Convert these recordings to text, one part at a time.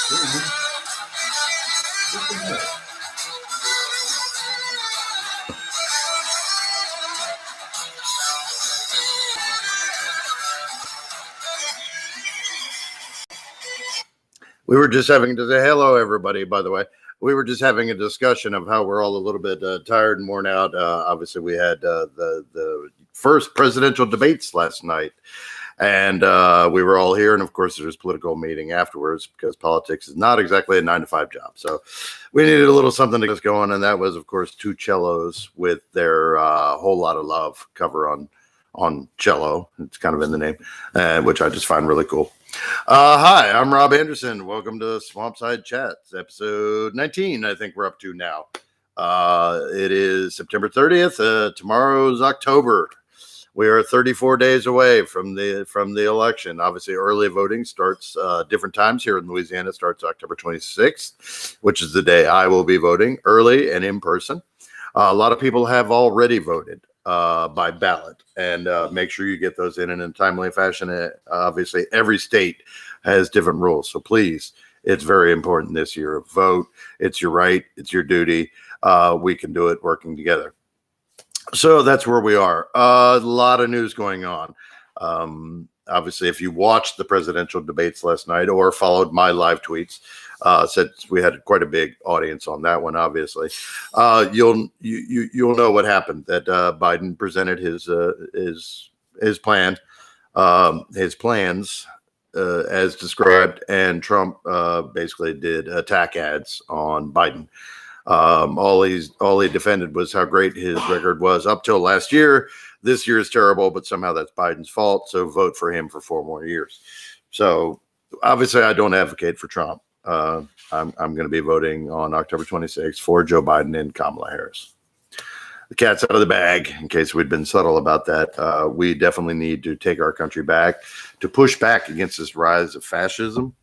We were just having to say hello, everybody, by the way. We were just having a discussion of how we're all a little bit tired and worn out. Obviously, we had the first presidential debates last night, and we were all here. And of course, there's political meeting afterwards because politics is not exactly a 9-to-5 job. So we needed a little something to get us going. And that was, of course, Two Cellos with their Whole Lot of Love cover on cello. It's kind of in the name, which I just find really cool. Hi, I'm Rob Anderson. Welcome to Swampside Chats, episode 19. I think we're up to now. It is September 30th. Tomorrow's October. We are 34 days away from the election. Obviously, early voting starts different times here in Louisiana. It starts October 26th, which is the day I will be voting early and in person. A lot of people have already voted by ballot, and make sure you get those in a timely fashion. Obviously, every state has different rules, so please, it's very important this year. Vote. It's your right. It's your duty. We can do it working together. So that's where we are. A lot of news going on. Obviously, if you watched the presidential debates last night or followed my live tweets, said we had quite a big audience on that one. Obviously, you'll know what happened. That Biden presented his plans as described, and Trump basically did attack ads on Biden. All he defended was how great his record was up till last year. This year is terrible, but somehow that's Biden's fault. So vote for him for 4 more years. So obviously, I don't advocate for Trump. I'm going to be voting on October 26th for Joe Biden and Kamala Harris. The cat's out of the bag, in case we'd been subtle about that. We definitely need to take our country back to push back against this rise of fascism.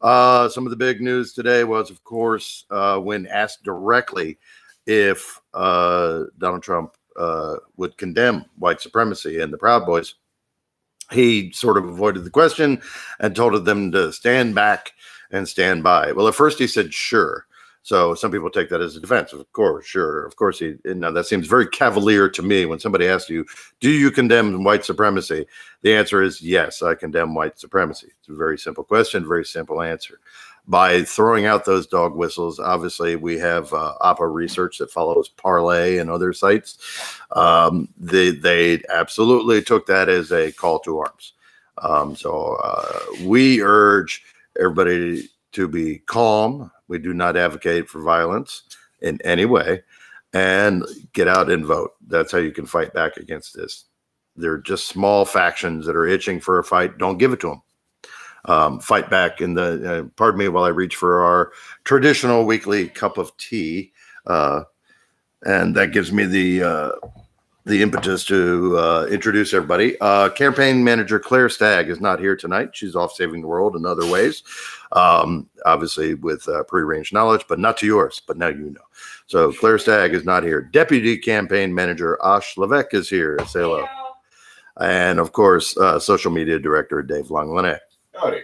Some of the big news today was, of course, when asked directly if Donald Trump would condemn white supremacy and the Proud Boys, he sort of avoided the question and told them to stand back and stand by. Well, at first he said, sure. So some people take that as a defense. Of course, sure. Of course, that seems very cavalier to me when somebody asks you, do you condemn white supremacy? The answer is yes, I condemn white supremacy. It's a very simple question, very simple answer. By throwing out those dog whistles, obviously we have APA research that follows Parler and other sites. They absolutely took that as a call to arms. So we urge everybody to be calm. We do not advocate for violence in any way, and get out and vote. That's how you can fight back against this. They're just small factions that are itching for a fight. Don't give it to them. Fight back in the, pardon me while I reach for our traditional weekly cup of tea. And that gives me the impetus to introduce everybody. Campaign manager Claire Stagg is not here tonight. She's off saving the world in other ways, obviously with prearranged knowledge, but not to yours. But now you know. So Claire Stagg is not here. Deputy campaign manager Ash Levesque is here. Say hello. And of course, social media director Dave Longlene. Howdy.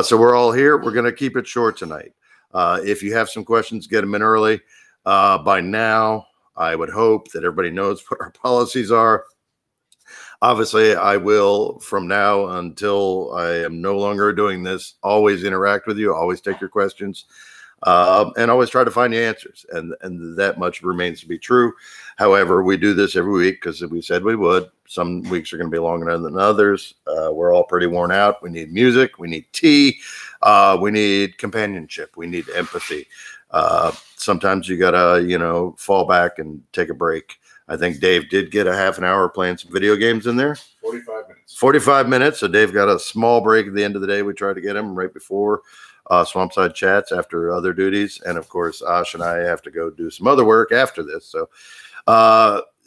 So we're all here. We're going to keep it short tonight. If you have some questions, get them in early. By now, I would hope that everybody knows what our policies are. Obviously, I will, from now until I am no longer doing this, always interact with you, always take your questions, and always try to find you answers. And that much remains to be true. However, we do this every week because we said we would. Some weeks are going to be longer than others. We're all pretty worn out. We need music. We need tea. We need companionship. We need empathy. Sometimes you gotta, fall back and take a break. I think Dave did get a half an hour playing some video games in there. 45 minutes. 45 minutes. So Dave got a small break at the end of the day. We tried to get him right before Swampside Chats after other duties. And of course, Ash and I have to go do some other work after this. So,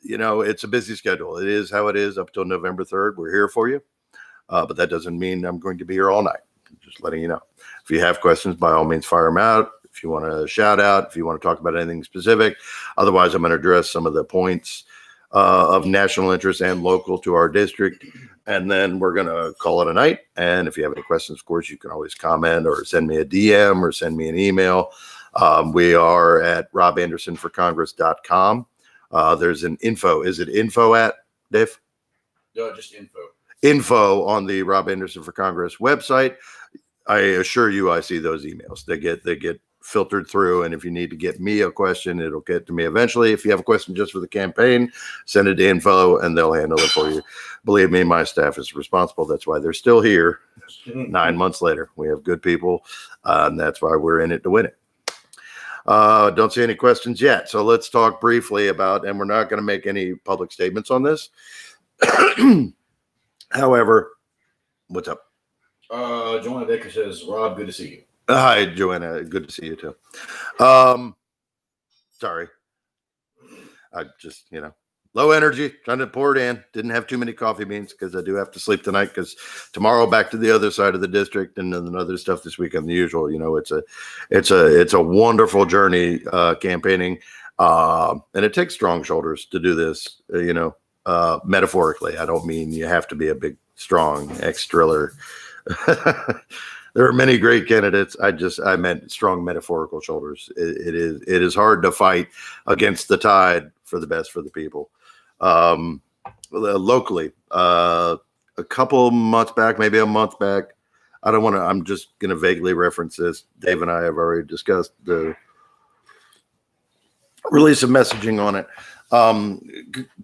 it's a busy schedule. It is how it is up until November 3rd. We're here for you. But that doesn't mean I'm going to be here all night. Just letting you know. If you have questions, by all means, fire them out. If you want to shout out, if you want to talk about anything specific. Otherwise, I'm going to address some of the points of national interest and local to our district. And then we're going to call it a night. And if you have any questions, of course, you can always comment or send me a DM or send me an email. We are at robandersonforcongress.com. There's an info. Is it info at, Dave? No, just info. Info on the Rob Anderson for Congress website. I assure you, I see those emails. They get filtered through, and if you need to get me a question, it'll get to me eventually. If you have a question just for the campaign, send it to info, and they'll handle it for you. Believe me, my staff is responsible. That's why they're still here 9 months later. We have good people, and that's why we're in it to win it. Don't see any questions yet, so let's talk briefly about, and we're not going to make any public statements on this. However, what's up? Joanna Baker says, Rob, good to see you. Hi, Joanna. Good to see you too. Sorry. I just, low energy, trying to pour it in. Didn't have too many coffee beans because I do have to sleep tonight because tomorrow back to the other side of the district and then other stuff this weekend than usual. It's a wonderful journey campaigning. And it takes strong shoulders to do this, metaphorically. I don't mean you have to be a big, strong ex-driller. There are many great candidates. I meant strong metaphorical shoulders. It is hard to fight against the tide for the best for the people. Locally, a couple months back, maybe a month back, I'm just going to vaguely reference this. Dave and I have already discussed the release of messaging on it.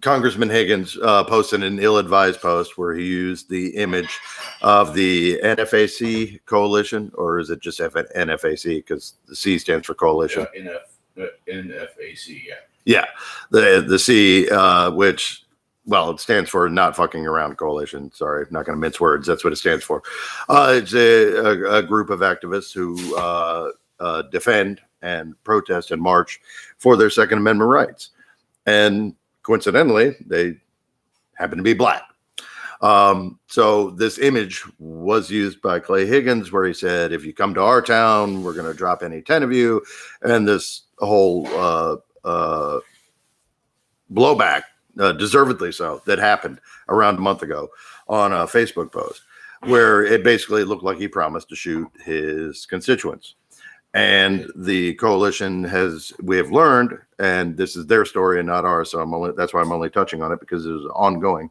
Congressman Higgins posted an ill-advised post where he used the image of the NFAC coalition, or is it just NFAC because the C stands for coalition? Yeah, NFAC, yeah. Yeah, the C, which, well, it stands for Not Fucking Around Coalition. Sorry, not going to mince words. That's what it stands for. It's a group of activists who defend and protest and march for their Second Amendment rights. And coincidentally, they happen to be black. So this image was used by Clay Higgins where he said, if you come to our town, we're going to drop any 10 of you. And this whole blowback, deservedly so, that happened around a month ago on a Facebook post where it basically looked like he promised to shoot his constituents. And the coalition we have learned, and this is their story and not ours, so that's why I'm only touching on it because it is ongoing,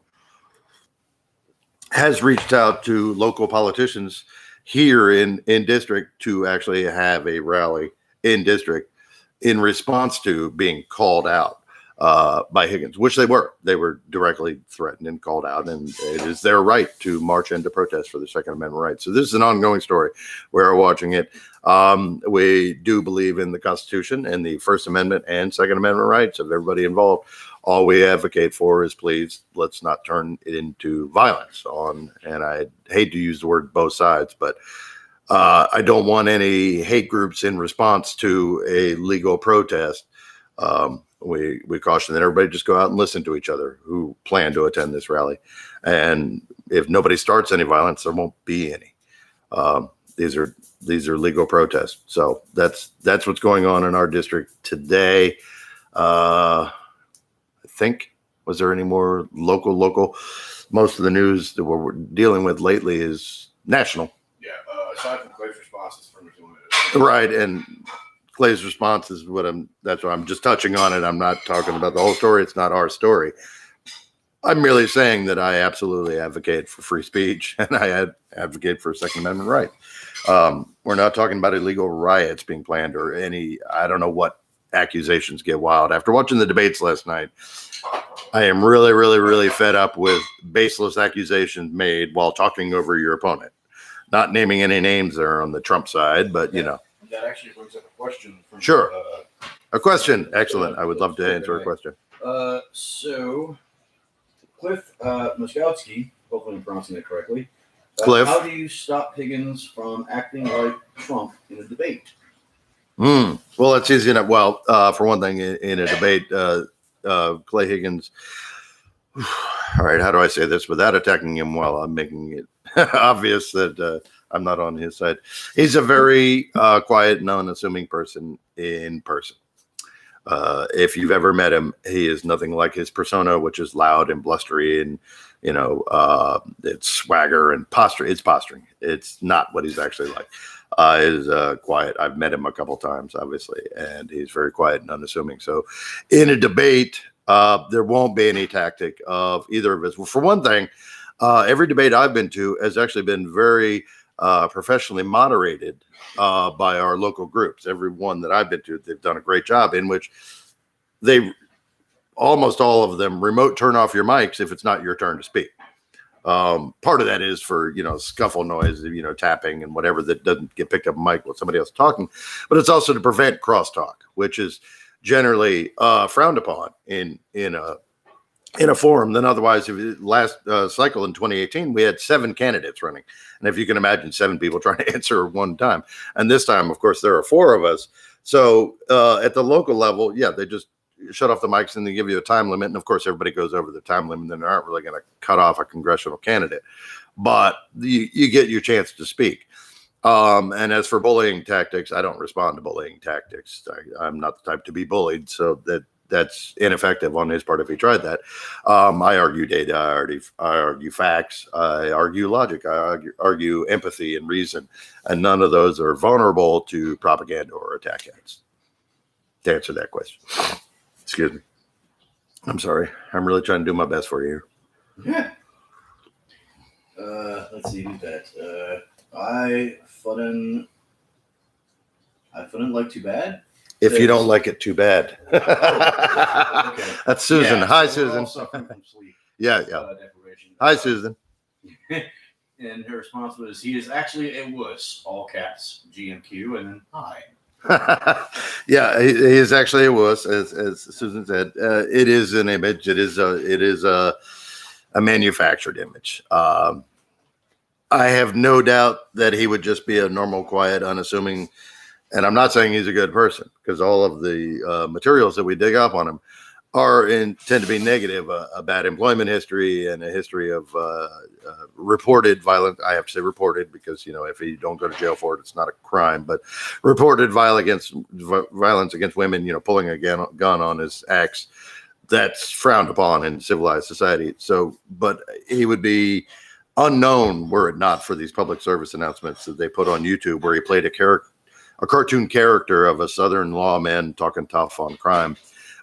has reached out to local politicians here in district to actually have a rally in district in response to being called out by Higgins, which they were. They were directly threatened and called out, and it is their right to march and to protest for the Second Amendment rights. So this is an ongoing story. We're watching it. We do believe in the Constitution and the First Amendment and Second Amendment rights of everybody involved. All we advocate for is, please, let's not turn it into violence and I hate to use the word both sides, but I don't want any hate groups in response to a legal protest. We caution that everybody just go out and listen to each other who plan to attend this rally. And if nobody starts any violence, there won't be any. These are legal protests. So that's what's going on in our district today. I think, was there any more local? Most of the news that we're dealing with lately is national. Yeah, aside from Clay's responses from right, and Clay's response is that's what I'm just touching on it. I'm not talking about the whole story. It's not our story. I'm merely saying that I absolutely advocate for free speech and I advocate for Second Amendment rights. We're not talking about illegal riots being planned or I don't know what accusations get wild. After watching the debates last night, I am really, really, really fed up with baseless accusations made while talking over your opponent. Not naming any names there on the Trump side, but That actually brings up a question. Sure. A question. Excellent. I would love to answer a question. So, Cliff Moskowski, hopefully I'm pronouncing that correctly. Cliff. How do you stop Higgins from acting like Trump in a debate? Well, that's easy enough. Well, for one thing, in a debate, Clay Higgins. All right, how do I say this without attacking him? Well, I'm making it obvious that I'm not on his side. He's a very quiet and unassuming person in person. If you've ever met him, he is nothing like his persona, which is loud and blustery and, it's swagger and posture. It's posturing. It's not what he's actually like. Is quiet. I've met him a couple times, obviously, and he's very quiet and unassuming. So in a debate, there won't be any tactic of either of us. Well, for one thing, every debate I've been to has actually been very professionally moderated by our local groups. Every one that I've been to, they've done a great job in which they almost all of them remote turn off your mics if it's not your turn to speak. Part of that is for, scuffle noise, tapping and whatever that doesn't get picked up on mic with somebody else talking, but it's also to prevent crosstalk, which is generally frowned upon in a forum. Then otherwise, if last cycle in 2018, we had 7 candidates running. And if you can imagine 7 people trying to answer at one time. And this time, of course, there are 4 of us. So at the local level, they just shut off the mics and they give you a time limit. And of course, everybody goes over the time limit. Then they aren't really going to cut off a congressional candidate. But you get your chance to speak. And as for bullying tactics, I don't respond to bullying tactics. I'm not the type to be bullied. So that's ineffective on his part if he tried that. I argue data. I argue facts. I argue logic. I argue empathy and reason. And none of those are vulnerable to propaganda or attack ads. To answer that question. Excuse me. I'm sorry. I'm really trying to do my best for you here. Let's see who's that. I fouldn't like too bad. If you don't like it, too bad. Okay. That's Susan. Yeah, Hi, so we're all Susan. suffering from sleep deprivation. Hi, Susan. And her response was, "He is actually a wuss," all caps, GMQ, and then hi. He is actually a wuss, as Susan said. It is an image. It is a manufactured image. I have no doubt that he would just be a normal, quiet, unassuming. And I'm not saying he's a good person, because all of the materials that we dig up on him tend to be negative. A bad employment history and a history of reported violence. I have to say reported because, if you don't go to jail for it, it's not a crime. But reported violence against women, pulling a gun on his ex, that's frowned upon in civilized society. So, but he would be unknown were it not for these public service announcements that they put on YouTube, where he played a cartoon character of a Southern lawman talking tough on crime.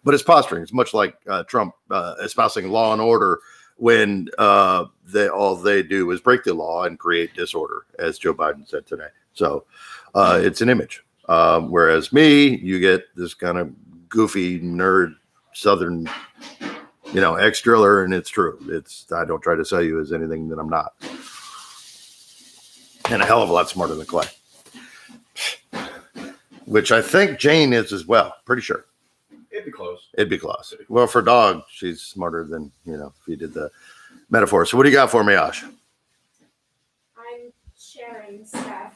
But it's posturing. It's much like Trump espousing law and order when all they do is break the law and create disorder, as Joe Biden said today. So it's an image. Whereas me, you get this kind of goofy nerd Southern, ex-driller, and it's true. I don't try to sell you as anything that I'm not. And a hell of a lot smarter than Clay. Which I think Jane is as well. Pretty sure. It'd be close. Well, for dog, she's smarter than, if you did the metaphor. So what do you got for me, Ash? I'm sharing stuff.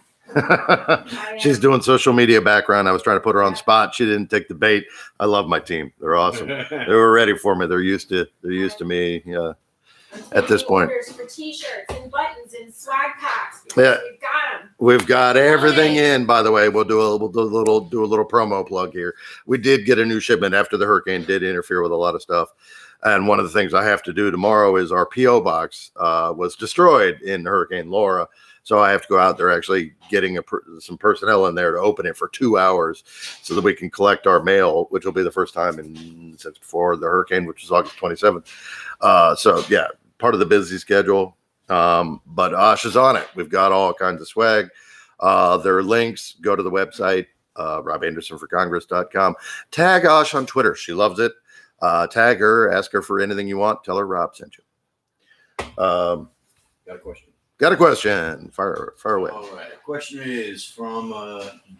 She's doing social media background. I was trying to put her on the spot. She didn't take the bait. I love my team. They're awesome. They were ready for me. They're used to me. Yeah. At this point, orders for t-shirts and buttons and swag packs. Yeah. We've got them. We've got everything in. By the way, we'll do a little promo plug here. We did get a new shipment after the hurricane did interfere with a lot of stuff, and one of the things I have to do tomorrow is our PO box was destroyed in Hurricane Laura, so I have to go out there actually getting some personnel in there to open it for 2 hours so that we can collect our mail, which will be the first time since before the hurricane, which was August 27th. So yeah. Part of the busy schedule, but Ash is on it. We've got all kinds of swag. There are links. Go to the website, RobAndersonForCongress.com. Tag Ash on Twitter. She loves it. Tag her. Ask her for anything you want. Tell her Rob sent you. Got a question. Got a question. Fire away. All right. The question is from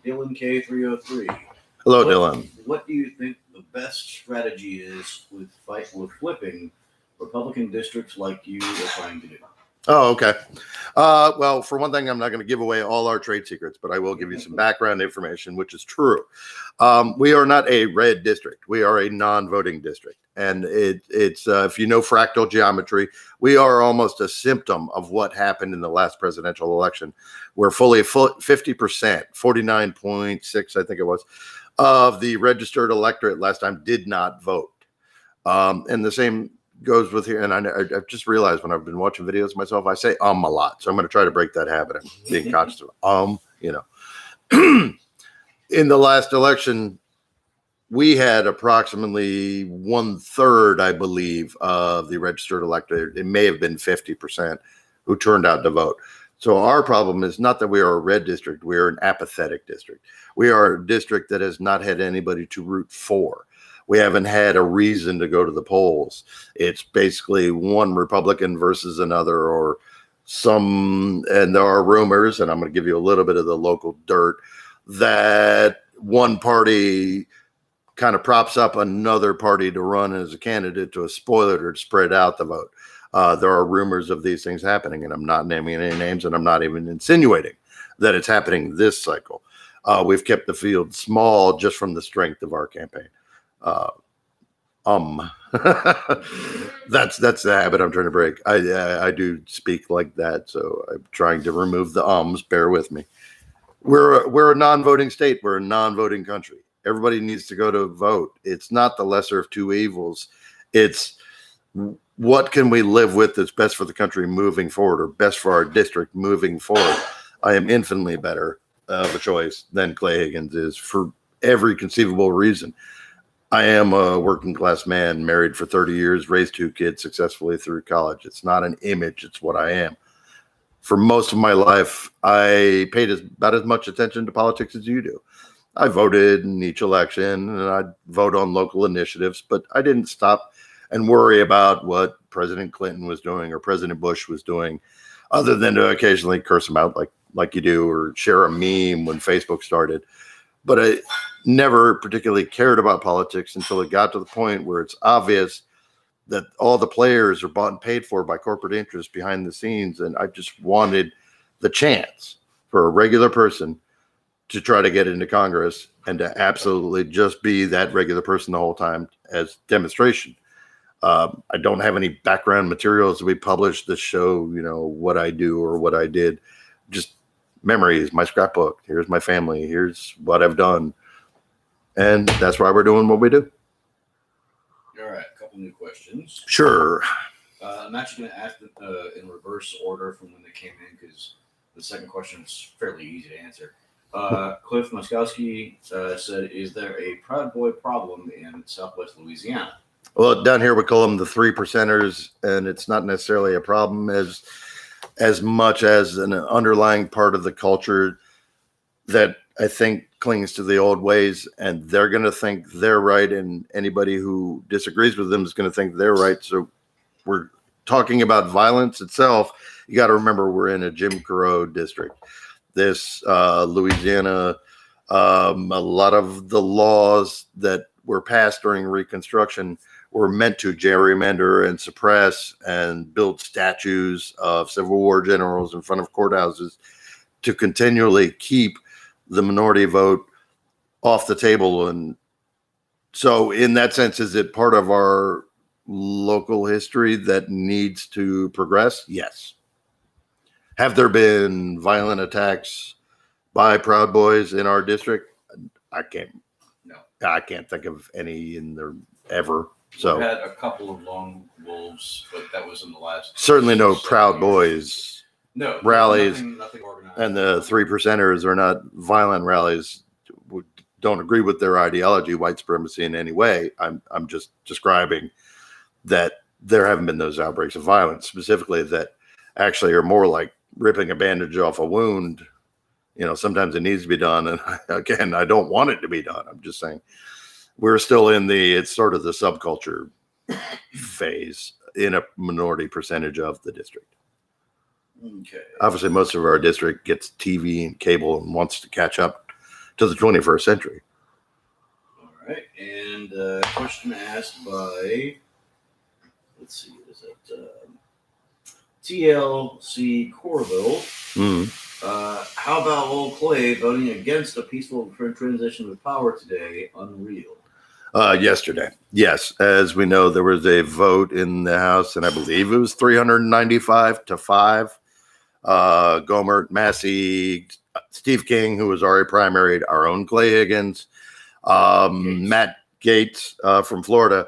Dylan K303. Hello, Dylan. What do you think the best strategy is with flipping Republican districts like you are trying to do? Oh, okay. Well, for one thing, I'm not going to give away all our trade secrets, but I will give you some background information, which is true. We are not a red district. We are a non-voting district. And it's if you know fractal geometry, we are almost a symptom of what happened in the last presidential election, where fully 50%, 49.6, I think it was, of the registered electorate last time did not vote. And the same goes with here. And I've just realized when I've been watching videos myself, I say a lot. So I'm going to try to break that habit of being conscious of in the last election, we had approximately 1/3, I believe, of the registered electorate. It may have been 50% who turned out to vote. So our problem is not that we are a red district. We are an apathetic district. We are a district that has not had anybody to root for. We haven't had a reason to go to the polls. It's basically one Republican versus another, or some, and there are rumors, and I'm going to give you a little bit of the local dirt, that one party kind of props up another party to run as a candidate to a spoiler to spread out the vote. There are rumors of these things happening, and I'm not naming any names, and I'm not even insinuating that it's happening this cycle. We've kept the field small just from the strength of our campaign. That's the habit I'm trying to break. I do speak like that, so I'm trying to remove the ums. Bear with me. We're a non-voting state. We're a non-voting country. Everybody needs to go to vote. It's not the lesser of two evils. It's what can we live with that's best for the country moving forward, or best for our district moving forward. I am infinitely better of a choice than Clay Higgins is for every conceivable reason. I am a working class man, married for 30 years, raised 2 kids successfully through college. It's not an image, it's what I am. For most of my life, I paid about as much attention to politics as you do. I voted in each election, and I'd vote on local initiatives, but I didn't stop and worry about what President Clinton was doing or President Bush was doing, other than to occasionally curse them out like you do, or share a meme when Facebook started. But I never particularly cared about politics until it got to the point where it's obvious that all the players are bought and paid for by corporate interests behind the scenes. And I just wanted the chance for a regular person to try to get into Congress and to absolutely just be that regular person the whole time as demonstration. I don't have any background materials that we published that show, what I do or what I did. Just memories, my scrapbook. Here's my family. Here's what I've done. And that's why we're doing what we do. All right, a couple new questions. Sure. I'm actually going to ask them in reverse order from when they came in, because the second question is fairly easy to answer. Cliff Muskowski said, is there a Proud Boy problem in Southwest Louisiana? Well, down here we call them the 3%ers, and it's not necessarily a problem as much as an underlying part of the culture that I think clings to the old ways, and they're going to think they're right, and anybody who disagrees with them is going to think they're right. So we're talking about violence itself. You got to remember we're in a Jim Crow district. This Louisiana, a lot of the laws that were passed during Reconstruction were meant to gerrymander and suppress and build statues of Civil War generals in front of courthouses to continually keep the minority vote off the table. And so in that sense, is it part of our local history that needs to progress? Yes. Have there been violent attacks by Proud Boys in our district? I can't think of any in there ever. So we had a couple of lone wolves, but that was in the last. Certainly no Proud Boys rallies, nothing organized. And the 3%ers are not violent rallies. Don't agree with their ideology, white supremacy in any way. I'm just describing that there haven't been those outbreaks of violence, specifically that actually are more like ripping a bandage off a wound. Sometimes it needs to be done. And again, I don't want it to be done. I'm just saying we're still in it's sort of the subculture phase in a minority percentage of the district. Okay. Obviously, most of our district gets TV and cable and wants to catch up to the 21st century. All right. And question asked by, let's see, is it TLC Corville? How about old Clay voting against a peaceful transition of power today? Unreal. Yesterday. Yes. As we know, there was a vote in the House, and I believe it was 395-5. Gohmert, Massey, Steve King, who was already primaried, our own Clay Higgins, Matt Gaetz from Florida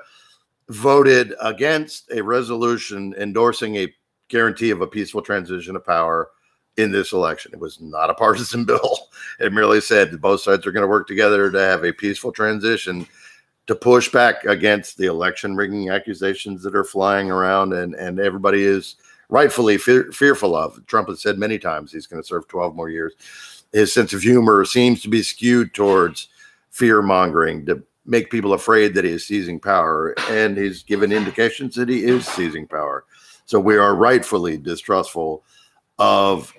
voted against a resolution endorsing a guarantee of a peaceful transition of power in this election. It was not a partisan bill. It merely said that both sides are going to work together to have a peaceful transition to push back against the election rigging accusations that are flying around and everybody is rightfully fearful of. Trump has said many times he's going to serve 12 more years. His sense of humor seems to be skewed towards fear mongering to make people afraid that he is seizing power, and he's given indications that he is seizing power. So we are rightfully distrustful of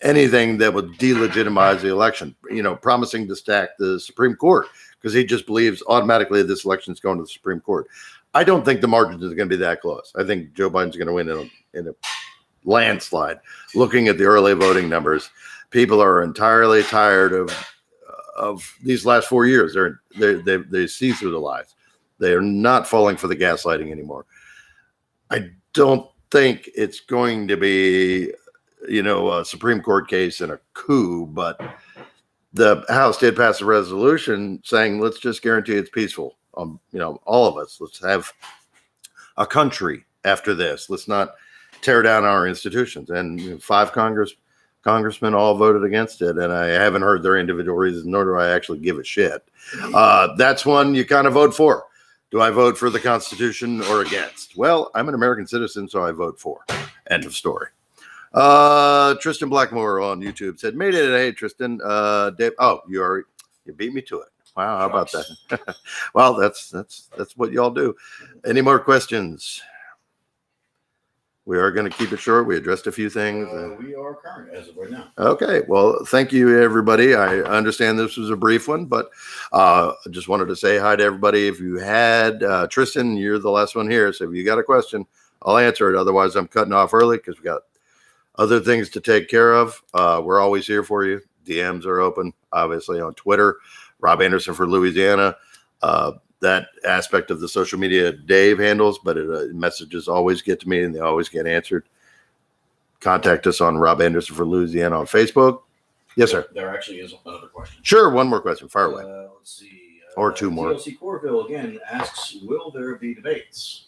anything that would delegitimize the election, promising to stack the Supreme Court because he just believes automatically this election is going to the Supreme Court. I don't think the margins are going to be that close. I think Joe Biden's going to win in a landslide. Looking at the early voting numbers, people are entirely tired of these last 4 years. They see through the lies. They are not falling for the gaslighting anymore. I don't think it's going to be, a Supreme Court case and a coup, but the House did pass a resolution saying, let's just guarantee it's peaceful. All of us, let's have a country after this. Let's not tear down our institutions. And 5 congressmen all voted against it. And I haven't heard their individual reasons, nor do I actually give a shit. That's one you kind of vote for. Do I vote for the Constitution or against? Well, I'm an American citizen, so I vote for. End of story. Tristan Blackmore on YouTube said, made it today, Tristan. Dave, you beat me to it. Wow, how about that? Well, that's what y'all do. Any more questions? We are going to keep it short. We addressed a few things. We are current as of right now. Okay. Well, thank you, everybody. I understand this was a brief one, but I just wanted to say hi to everybody. If you had, Tristan, you're the last one here. So if you got a question, I'll answer it. Otherwise, I'm cutting off early because we got other things to take care of. We're always here for you. DMs are open, obviously, on Twitter. Rob Anderson for Louisiana. That aspect of the social media Dave handles, but messages always get to me and they always get answered. Contact us on Rob Anderson for Louisiana on Facebook. Yes, sir. There actually is another question. Sure. One more question. Fire away. Let's see. Or 2 more. TLC Corville again asks, will there be debates?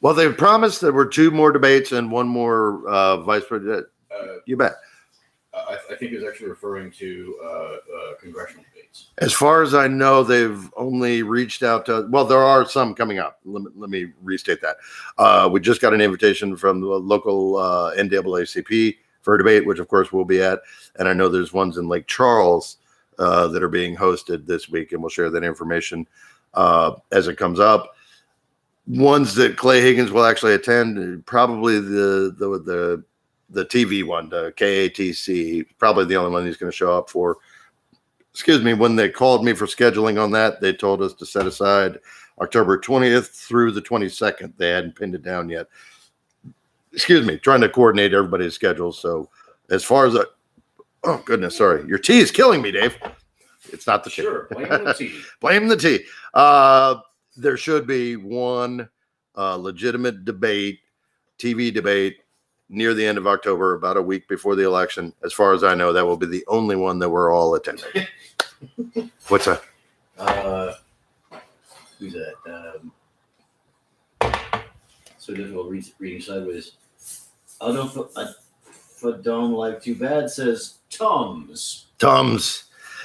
Well, they promised there were 2 more debates and 1 more vice president. You bet. I think it's actually referring to congressional debates. As far as I know, they've only reached out to, well, there are some coming up. Let me restate that. We just got an invitation from the local NAACP for a debate, which of course we'll be at. And I know there's ones in Lake Charles that are being hosted this week, and we'll share that information as it comes up. Ones that Clay Higgins will actually attend, probably the TV one, the KATC, probably the only one he's going to show up for. Excuse me, when they called me for scheduling on that, they told us to set aside October 20th through the 22nd. They hadn't pinned it down yet. Excuse me, trying to coordinate everybody's schedules. So as far as oh goodness, sorry. Your tea is killing me, Dave. It's not the tea. Sure, blame the tea. Blame the tea. There should be one legitimate debate, TV debate, near the end of October, about a week before the election. As far as I know, that will be the only one that we're all attending. What's that? Who's that? So difficult reading sideways. I don't like too bad, says Tums. Tums.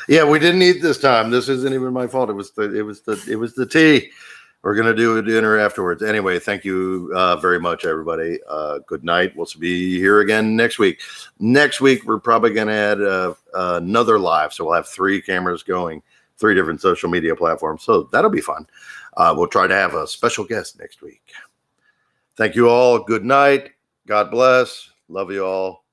Yeah, we didn't eat this time. This isn't even my fault. It was the tea. We're going to do a dinner afterwards. Anyway, thank you very much, everybody. Good night. We'll be here again next week. Next week, we're probably going to add another live. So we'll have 3 cameras going, 3 different social media platforms. So that'll be fun. We'll try to have a special guest next week. Thank you all. Good night. God bless. Love you all.